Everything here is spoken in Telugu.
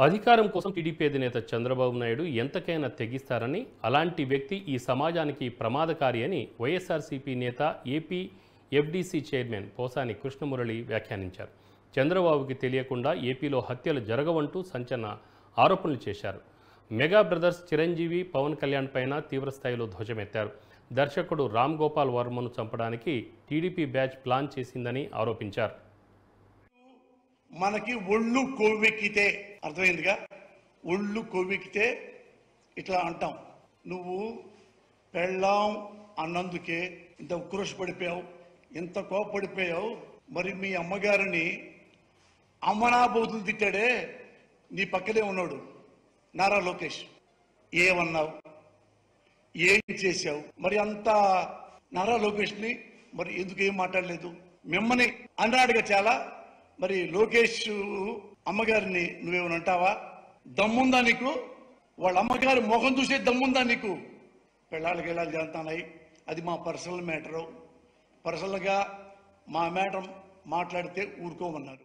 అధికారం కోసం టీడీపీ అధినేత చంద్రబాబు నాయుడు ఎంతకైనా తెగిస్తారని, అలాంటి వ్యక్తి ఈ సమాజానికి ప్రమాదకారి అని వైఎస్ఆర్సీపీ నేత AP FDC chairman Posani Krishnamurali వ్యాఖ్యానించారు. చంద్రబాబుకి తెలియకుండా ఏపీలో హత్యలు జరగవంటూ సంచలన ఆరోపణలు చేశారు. మెగా బ్రదర్స్ చిరంజీవి, పవన్ కళ్యాణ్ పైన తీవ్రస్థాయిలో ధ్వజమెత్తారు. దర్శకుడు రామ్ గోపాల్ వర్మను చంపడానికి టీడీపీ బ్యాచ్ ప్లాన్ చేసిందని ఆరోపించారు. మనకి ఒళ్ళు కొవ్వెక్కితే అర్థమైందిగా, ఒళ్ళు కొవ్వెక్కితే ఇట్లా అంటాం. నువ్వు పెళ్ళాం అన్నందుకే ఇంత ఉక్రోషపడిపోయావు, ఇంత కోపడిపోయావు. మరి మీ అమ్మగారిని అమ్మనాబోతులు తిట్టాడే, నీ పక్కనే ఉన్నాడు నారా లోకేష్. ఏమన్నావు, ఏం చేశావు? మరి అంత నారా లోకేష్ని మరి ఎందుకు ఏం మాట్లాడలేదు? మిమ్మల్ని అన్నాడుగా చాలా. మరి లోకేష్ అమ్మగారిని నువ్వేమనంటావా? దమ్ముందా నీకు? వాళ్ళ అమ్మగారి ముఖం చూసే దమ్ముందా నీకు? పెళ్ళాళ్ళకి వెళ్ళాలి జరుగుతున్నాయి, అది మా పర్సనల్ మ్యాటరు. పర్సనల్గా మా మ్యాటర్ మాట్లాడితే ఊరుకోమన్నారు.